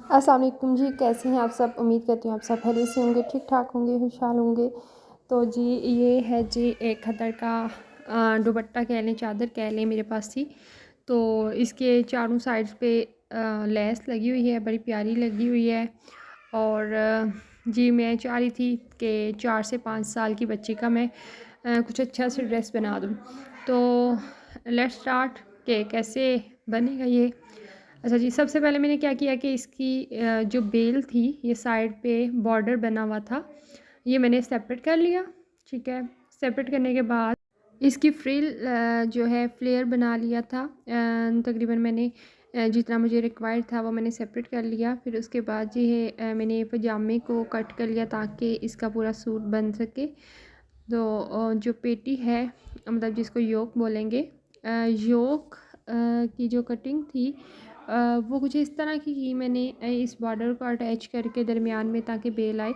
अस्सलाम वालेकुम जी, कैसे हैं आप सब। उम्मीद करती हूँ आप सब खैरियत से होंगे, ठीक ठाक होंगे, खुशहाल होंगे। तो जी ये है जी एक खद्दर का दुपट्टा कह लें, चादर कह लें, मेरे पास थी। तो इसके चारों साइड्स पे लेस लगी हुई है, बड़ी प्यारी लगी हुई है। और जी मैं चाह रही थी कि 4 से 5 साल की बच्ची का मैं कुछ अच्छा सा ड्रेस बना दूँ। तो लेट्स स्टार्ट कि कैसे बनेगा ये। अच्छा जी, सबसे पहले मैंने क्या किया कि इसकी जो बेल थी, ये साइड पे बॉर्डर बना हुआ था, ये मैंने सेपरेट कर लिया। ठीक है, सेपरेट करने के बाद इसकी फ्रिल जो है फ्लेयर बना लिया था। तकरीबन मैंने जितना मुझे रिक्वायर्ड था वो मैंने सेपरेट कर लिया। फिर उसके बाद जो है मैंने पजामे को कट कर लिया ताकि इसका पूरा सूट बन सके। तो जो पेटी है, मतलब जिसको योक बोलेंगे, योक की जो कटिंग थी वो कुछ इस तरह की मैंने इस बॉर्डर को अटैच करके दरमियान में ताकि बेल आए।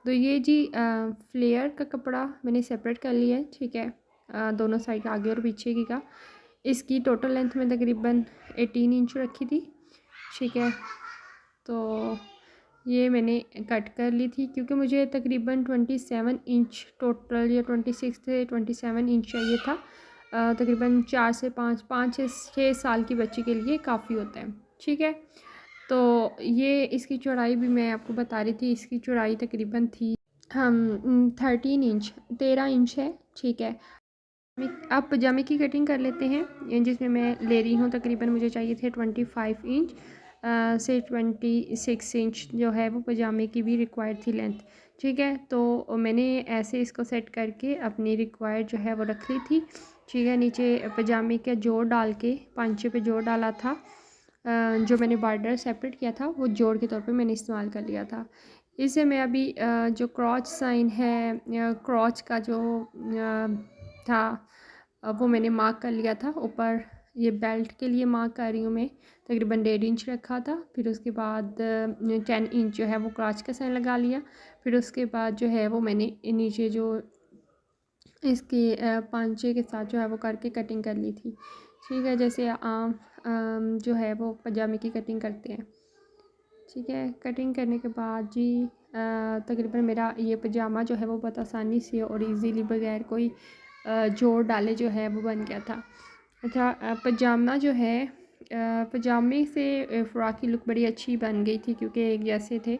तो ये जी फ्लेयर का कपड़ा मैंने सेपरेट कर लिया है। ठीक है, दोनों साइड आगे और पीछे की का। इसकी टोटल लेंथ में तकरीबन 18 इंच रखी थी। ठीक है, तो ये मैंने कट कर ली थी क्योंकि मुझे तकरीबन 27 इंच टोटल या 26 से 27 इंच चाहिए था। तकरीबन 4 से 5 से 6 साल की बच्ची के लिए काफ़ी होता है। ठीक है, तो ये इसकी चौड़ाई भी मैं आपको बता रही थी। इसकी चौड़ाई तकरीबन थी हम 13 इंच, 13 इंच है। ठीक है, अब पजामे की कटिंग कर लेते हैं, जिसमें मैं ले रही हूँ तकरीबन मुझे चाहिए थे 25 इंच से 26 इंच जो है वो पजामे की भी रिक्वायर्ड थी लेंथ। ठीक है, तो मैंने ऐसे इसको सेट करके अपनी रिक्वायर्ड जो है वो रख ली थी। ठीक है, नीचे पजामे का जोड़ डाल के पांचे पे जोड़ डाला था। जो मैंने बॉर्डर सेपरेट किया था वो जोड़ के तौर पे मैंने इस्तेमाल कर लिया था। इसे मैं अभी जो क्रॉच साइन है या क्रॉच का जो था वो मैंने मार्क कर लिया था ऊपर। ये बेल्ट के लिए मार्क कर रही हूँ मैं, तकरीबन 1.5 इंच रखा था। फिर उसके बाद 10 इंच जो है वो क्रॉच का साइन लगा लिया। फिर उसके बाद जो है वो मैंने नीचे जो इसके पांचे के साथ जो है वो करके कटिंग कर ली थी। ठीक है, जैसे आम जो है वो पजामे की कटिंग करते हैं। ठीक है, कटिंग करने के बाद जी तकरीबन मेरा ये पजामा जो है वो बहुत आसानी से और इजीली बगैर कोई जोड़ डाले जो है वो बन गया था। अच्छा, पजामा जो है पजामे से फ़्रॉक की लुक बड़ी अच्छी बन गई थी क्योंकि एक जैसे थे।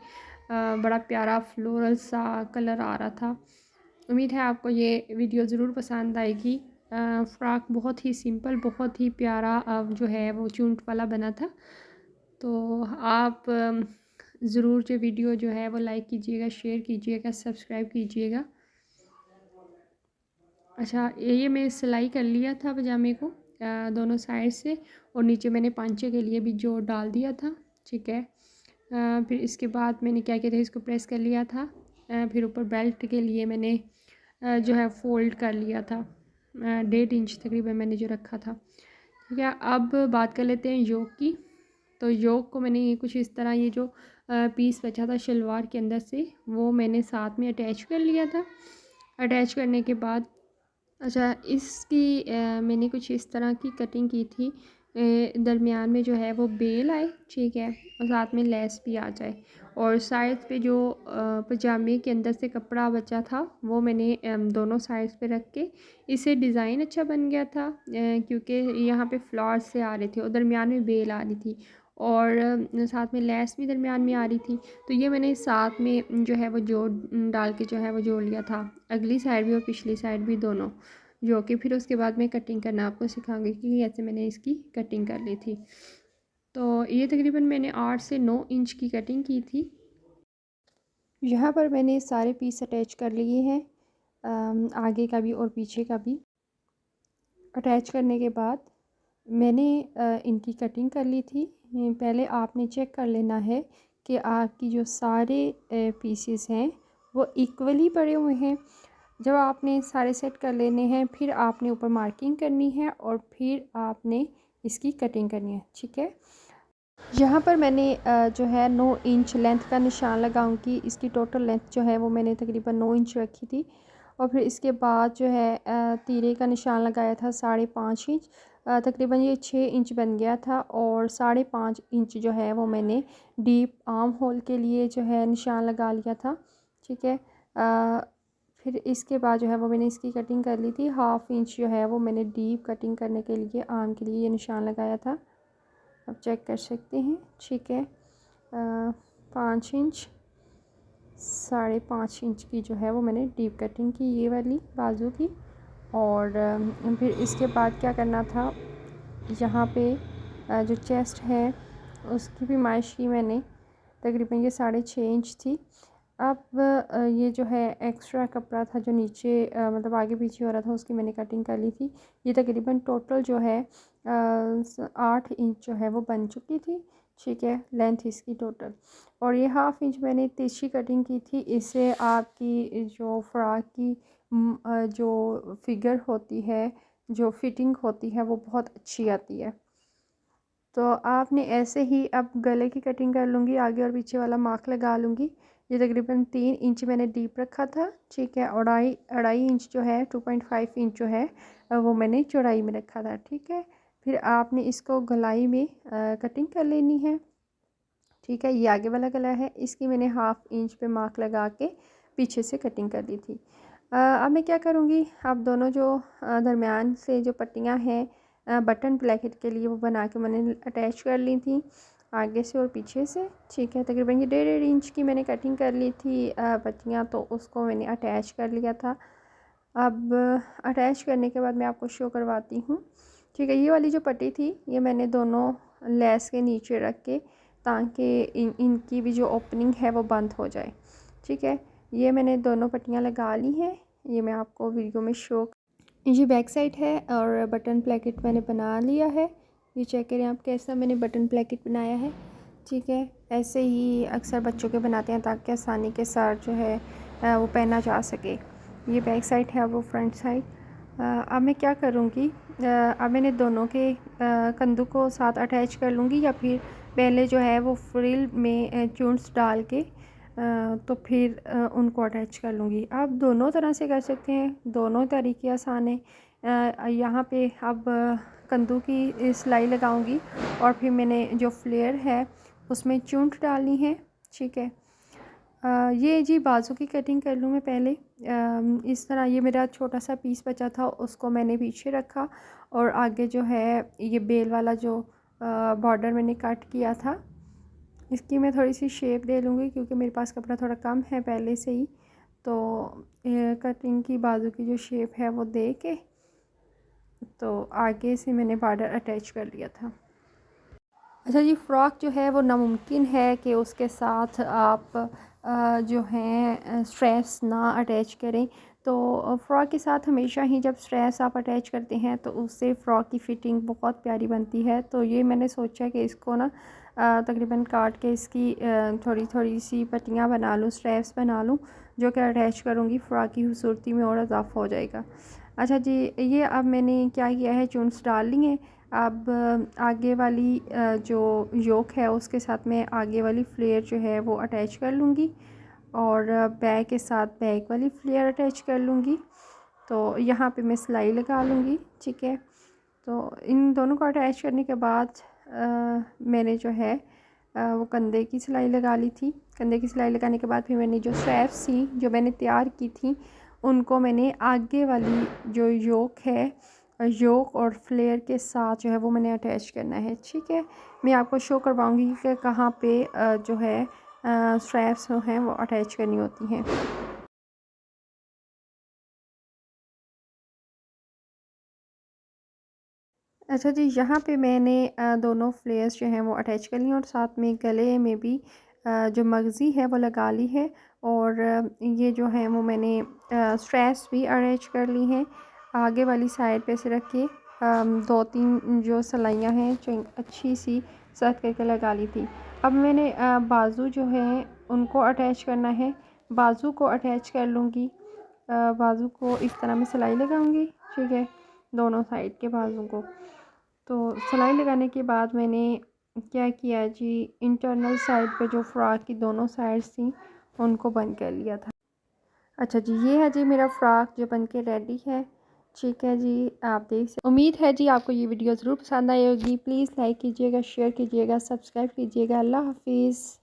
बड़ा प्यारा फ्लोरल सा कलर आ रहा था। उम्मीद है आपको ये वीडियो ज़रूर पसंद आएगी। फ़्रॉक बहुत ही सिंपल, बहुत ही प्यारा जो है वो चूंट वाला बना था। तो आप ज़रूर जो वीडियो जो है वो लाइक कीजिएगा, शेयर कीजिएगा, सब्सक्राइब कीजिएगा। अच्छा, ये मैं सिलाई कर लिया था पजामे को दोनों साइड से, और नीचे मैंने पांचे के लिए भी जोड़ डाल दिया था। ठीक है, फिर इसके बाद मैंने क्या किया था, इसको प्रेस कर लिया था। फिर ऊपर बेल्ट के लिए मैंने जो है फ़ोल्ड कर लिया था। 1.5 इंच तकरीबन मैंने जो रखा था। ठीक है, अब बात कर लेते हैं योक की। तो योक को मैंने ये कुछ इस तरह, ये जो पीस बचा था शलवार के अंदर से, वो मैंने साथ में अटैच कर लिया था। अटैच करने के बाद अच्छा, इसकी मैंने कुछ इस तरह की कटिंग की थी, दरमियान में जो है वो बेल आए। ठीक है, और साथ में लेस भी आ जाए। और साइड पे जो पजामे के अंदर से कपड़ा बचा था वो मैंने दोनों साइड्स पे रख के, इससे डिज़ाइन अच्छा बन गया था क्योंकि यहाँ पे फ्लावर्स से आ रहे थे और दरमियान में बेल आ रही थी, और साथ में लेस भी दरमियान में आ रही थी। तो ये मैंने साथ में जो है वो जोड़ डाल के जो है वो जोड़ लिया था, अगली साइड भी और पिछली साइड भी दोनों। जो कि फिर उसके बाद मैं कटिंग करना आपको सिखाऊंगी कि ऐसे मैंने इसकी कटिंग कर ली थी। तो ये तकरीबन मैंने 8 से 9 इंच की कटिंग की थी। यहाँ पर मैंने सारे पीस अटैच कर लिए हैं, आगे का भी और पीछे का भी। अटैच करने के बाद मैंने इनकी कटिंग कर ली थी। पहले आपने चेक कर लेना है कि आपकी जो सारे पीसेस हैं वो इक्वली पड़े हुए हैं। जब आपने सारे सेट कर लेने हैं, फिर आपने ऊपर मार्किंग करनी है और फिर आपने इसकी कटिंग करनी है। ठीक है, यहाँ पर मैंने जो है 9 इंच लेंथ का निशान लगाऊंगी। इसकी टोटल लेंथ जो है वो मैंने तकरीबन 9 इंच रखी थी। और फिर इसके बाद जो है तीरे का निशान लगाया था 5.5 इंच। तकरीबन ये 6 इंच बन गया था और 5.5 इंच जो है वो मैंने डीप आर्म होल के लिए जो है निशान लगा लिया था। ठीक है, फिर इसके बाद जो है वो मैंने इसकी कटिंग कर ली थी। 1/2 इंच जो है वो मैंने डीप कटिंग करने के लिए आर्म के लिए ये निशान लगाया था, आप चेक कर सकते हैं। ठीक है, 5 इंच 5.5 इंच की जो है वो मैंने डीप कटिंग की, ये वाली बाजू की। और फिर इसके बाद क्या करना था, यहाँ पे जो चेस्ट है उसकी भी माइश की मैंने, तकरीबन ये 6.5 इंच थी। अब ये जो है एक्स्ट्रा कपड़ा था जो नीचे मतलब आगे पीछे हो रहा था, उसकी मैंने कटिंग कर ली थी। ये तकरीबन टोटल जो है 8 इंच जो है वो बन चुकी थी। ठीक है, लेंथ इसकी टोटल। और ये 1/2 इंच मैंने तिरछी कटिंग की थी। इससे आपकी जो फ्रॉक की जो फिगर होती है, जो फिटिंग होती है, वो बहुत अच्छी आती है। तो आपने ऐसे ही अब गले की कटिंग कर लूँगी, आगे और पीछे वाला मार्क लगा लूँगी। ये तकरीबन 3 इंच मैंने डीप रखा था। ठीक है, अढ़ाई इंच जो है 2.5 इंच जो है वो मैंने चौड़ाई में रखा था। ठीक है, फिर आपने इसको गलाई में कटिंग कर लेनी है। ठीक है, ये आगे वाला गला है, इसकी मैंने 1/2 इंच पे मार्क लगा के पीछे से कटिंग कर ली थी। अब मैं क्या करूँगी, अब दोनों जो दरमियान से जो पट्टियाँ हैं बटन ब्लैकेट के लिए वो बना के मैंने अटैच कर ली थी आगे से और पीछे से। ठीक है, तकरीबन ये 1.5 इंच की मैंने कटिंग कर ली थी पट्टियाँ, तो उसको मैंने अटैच कर लिया था। अब अटैच करने के बाद मैं आपको शो करवाती हूँ। ठीक है, ये वाली जो पट्टी थी ये मैंने दोनों लेस के नीचे रख के, ताकि इनकी भी जो ओपनिंग है वो बंद हो जाए। ठीक है, ये मैंने दोनों पट्टियाँ लगा ली हैं, ये मैं आपको वीडियो में शो। ये बैक साइड है और बटन प्लेकेट मैंने बना लिया है। ये चेक करें आप कैसा मैंने बटन प्लेकेट बनाया है। ठीक है, ऐसे ही अक्सर बच्चों के बनाते हैं ताकि आसानी के साथ जो है वो पहना जा सके। ये बैक साइड है और वो फ्रंट साइड। अब मैं क्या करूँगी, अब मैंने दोनों के कंधों को साथ अटैच कर लूँगी, या फिर पहले जो है वो फ्रिल में चून्स डाल के तो फिर उनको अटैच कर लूँगी। आप दोनों तरह से कर सकते हैं, दोनों तरीके आसान हैं। यहाँ पे अब कंधों की सिलाई लगाऊंगी और फिर मैंने जो फ्लेयर है उसमें चूंट डालनी है। ठीक है, ये जी बाजू की कटिंग कर लूँ मैं पहले। इस तरह ये मेरा छोटा सा पीस बचा था, उसको मैंने पीछे रखा और आगे जो है ये बेल वाला जो बॉर्डर मैंने कट किया था, इसकी मैं थोड़ी सी शेप दे लूँगी क्योंकि मेरे पास कपड़ा थोड़ा कम है पहले से ही। तो कटिंग की बाजू की जो शेप है वो दे के तो आगे से मैंने बॉर्डर अटैच कर लिया था। अच्छा जी, फ़्रॉक जो है वो नामुमकिन है कि उसके साथ आप जो हैं स्ट्रेस ना अटैच करें। तो फ़्रॉक के साथ हमेशा ही जब स्ट्रेस आप अटैच करते हैं तो उससे फ़्रॉक की फ़िटिंग बहुत प्यारी बनती है। तो ये मैंने सोचा कि इसको ना तकरीबन काट के इसकी थोड़ी थोड़ी सी पट्टियाँ बना लूँ, स्ट्रेप्स बना लूँ, जो कि अटैच करूँगी। फ़्रॉक की खूबसूरती में और इजाफ़ा हो जाएगा। अच्छा जी, ये अब मैंने क्या किया है, चून्स डाल ली हैं। अब आगे वाली जो योक है उसके साथ मैं आगे वाली फ्लेयर जो है वो अटैच कर लूँगी और बैक के साथ बैक वाली फ्लेयर अटैच कर लूँगी। तो यहाँ पे मैं सिलाई लगा लूँगी। ठीक है, तो इन दोनों को अटैच करने के बाद मैंने जो है वो कंधे की सिलाई लगा ली थी। कंधे की सिलाई लगाने के बाद फिर मैंने जो स्ट्रैप्स थी जो मैंने तैयार की थी उनको मैंने आगे वाली जो योक है, योक और फ्लेयर के साथ जो है वो मैंने अटैच करना है। ठीक है, मैं आपको शो करवाऊंगी कि कहाँ पे जो है स्ट्रैप्स हैं वो अटैच करनी होती हैं। अच्छा जी, यहाँ पे मैंने दोनों फ्लेयर्स जो हैं वो अटैच कर ली हैं और साथ में गले में भी जो मगज़ी है वो लगा ली है। और ये जो है वो मैंने स्ट्रैप्स भी अटैच कर ली हैं आगे वाली साइड पे से रख के। 2-3 जो सिलाइयाँ हैं जो अच्छी सी सेट करके लगा ली थी। अब मैंने बाजू जो है उनको अटैच करना है। बाजू को अटैच कर लूँगी, बाजू को इस तरह मैं सिलाई लगाऊंगी। ठीक है, दोनों साइड के बाजू को। तो सिलाई लगाने के बाद मैंने क्या किया जी, इंटरनल साइड पे जो फ़्रॉक की दोनों साइड्स थी उनको बंद कर लिया था। अच्छा जी, ये है जी मेरा फ़्रॉक जो बन के रेडी है। ठीक है जी, आप उम्मीद है जी आपको ये वीडियो ज़रूर पसंद आई होगी। प्लीज़ लाइक कीजिएगा, शेयर कीजिएगा, सब्सक्राइब कीजिएगा। अल्लाह हाफिज़।